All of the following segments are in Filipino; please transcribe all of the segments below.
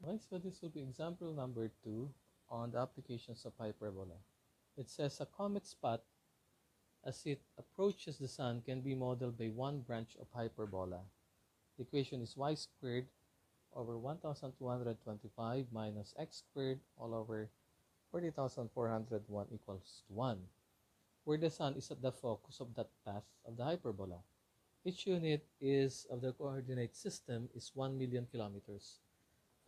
Okay, so this will be example number 2 on the applications of hyperbola. It says a comet's path as it approaches the sun can be modeled by one branch of hyperbola. The equation is y squared over 1225 minus x squared all over 40,401 equals to 1, where the sun is at the focus of that path of the hyperbola. Each unit of the coordinate system is 1 million kilometers.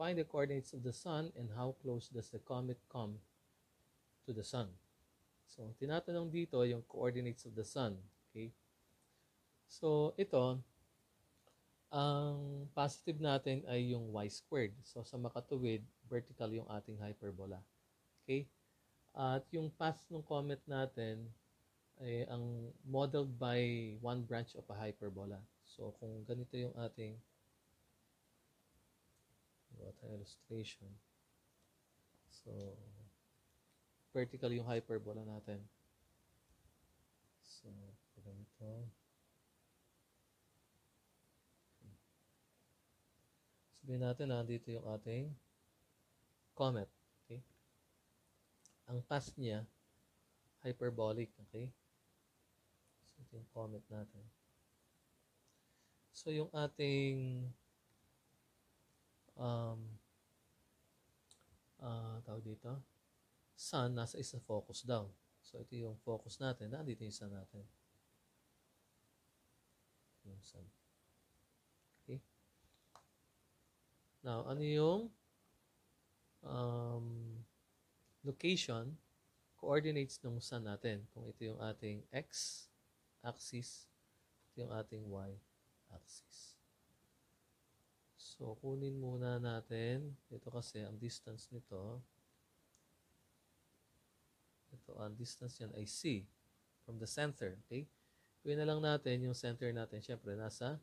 Find the coordinates of the sun and how close does the comet come to the sun. So, tinatanong dito yung coordinates of the sun. Okay? So, ito, ang positive natin ay yung y squared. So, sa makatuwid, vertical yung ating hyperbola. Okay? At yung path ng comet natin ay ang modeled by one branch of a hyperbola. So, kung ganito yung ating illustration. So, vertical yung hyperbola natin. So, ganito. Sabihin natin na dito yung ating comet. Okay? Ang path niya, hyperbolic. Okay? So, ito yung comet natin. So, yung ating tawag dito, sun, nasa isa focus daw. So, ito yung focus natin. Nandito yung sun natin. Yung sun. Okay? Now, ano yung location, coordinates ng sun natin? Kung ito yung ating x-axis, ito yung ating y-axis. So, kunin muna natin, ito kasi ang distance nito, ito ang distance yan ay c from the center. Okay? Kunin na lang natin yung center natin, syempre nasa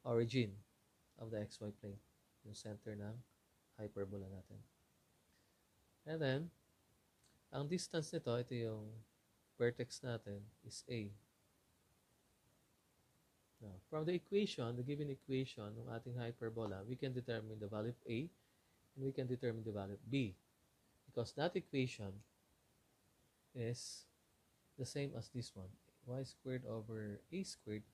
origin of the xy plane, yung center ng hyperbola natin. And then, ang distance nito, ito yung vertex natin is a. Now, from the equation, the given equation ng ating hyperbola, we can determine the value of a and we can determine the value of b. Because that equation is the same as this one. Y squared over a squared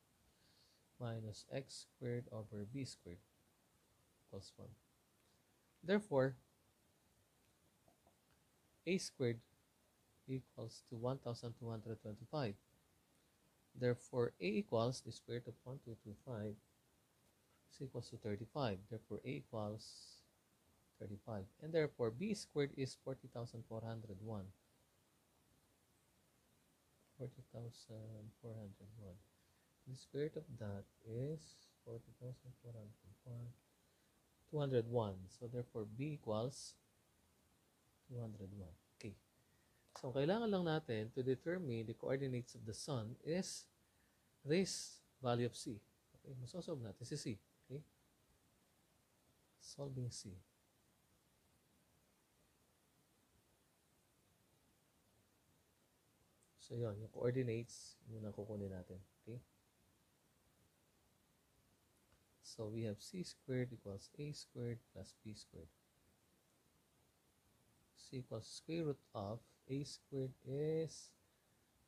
minus x squared over b squared equals 1. Therefore, a squared equals to 1,225. Therefore, a equals the square root of 1225 is equals to 35. Therefore, a equals 35. And therefore, b squared is 40,401. 40,401. The square root of that is 40,401. 201. So, therefore, b equals 201. Okay. So, kailangan lang natin to determine the coordinates of the sun is this value of c. Okay, masosolve natin si c. Okay? Solving c. So, yun, yung coordinates, yun ang kukunin natin. Okay? So, we have c squared equals a squared plus b squared. C equals square root of a squared is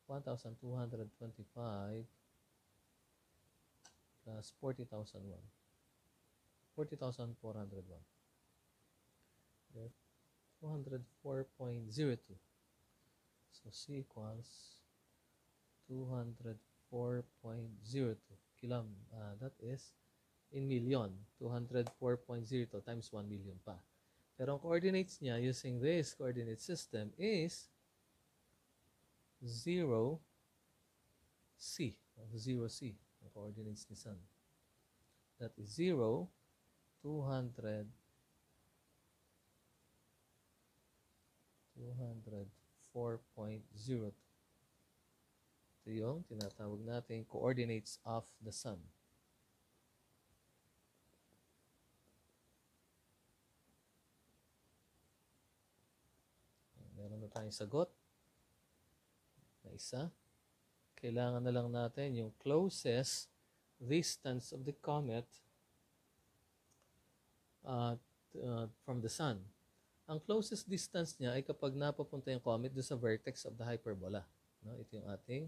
1,225 plus 40,001. 40,401. 204.02. So C equals 204.02 that is in million. 204.02 times 1 million pa. Pero ang coordinates niya using this coordinate system is 0, C. 0C. Ang coordinates ni sun. That is 0, 200, 204.02. Ito yung tinatawag natin coordinates of the sun. Meron na tayong sagot na isa. Kailangan na lang natin yung closest distance of the comet from the sun. Ang closest distance niya ay kapag napapunta yung comet doon sa vertex of the hyperbola. No? Ito yung ating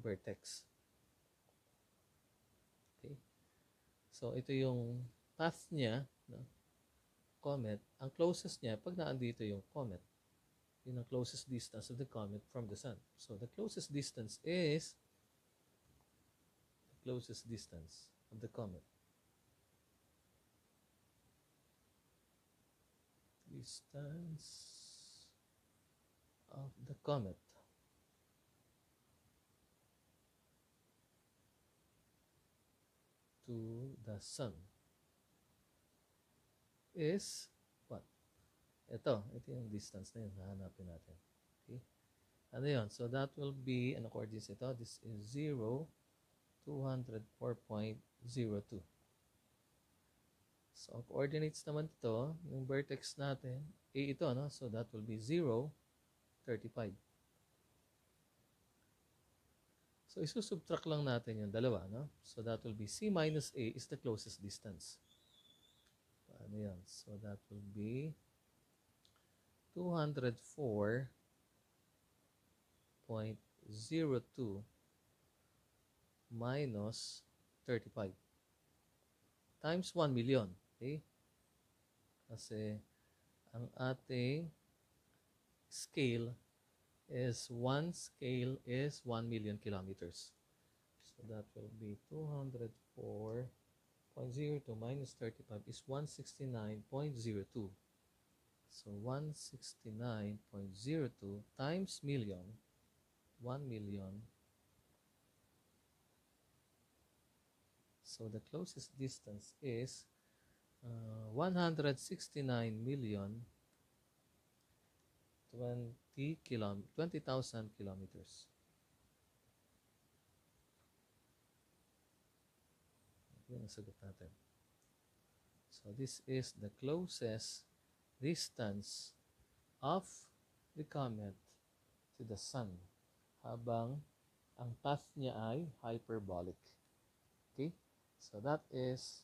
vertex. Okay? So, ito yung path niya, no? Comet. Ang closest niya, pag naandito yung comet, yun ang closest distance of the comet from the sun. So, the closest distance is the closest distance of the comet. Distance of the comet to the sun is what? Ito yung distance na yun. Hahanapin natin. Okay? Ano yun? So, that will be, ano coordinates ito? This is 0, 204.02. So, ang coordinates naman ito, yung vertex natin, A ito, no? So, that will be 0, 35. So, isusubtract lang natin yung dalawa, no? So, that will be C minus A is the closest distance. Paano yan? So, that will be 204.02 minus 35 times 1 million. Okay? Kasi ang ating scale is 1 million kilometers. So that will be 204.02 minus 35 is 169.02. So 169.02 times million, 1 million. So the closest distance is 169,020,000 kilometers. Yun ang sagot natin. So this is the closest distance of the comet to the sun habang ang path niya ay hyperbolic. Okay? So that is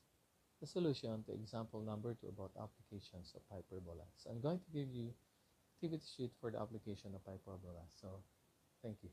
the solution to example number 2 about applications of hyperbola. So I'm going to give you activity sheet for the application of hyperbola. So thank you.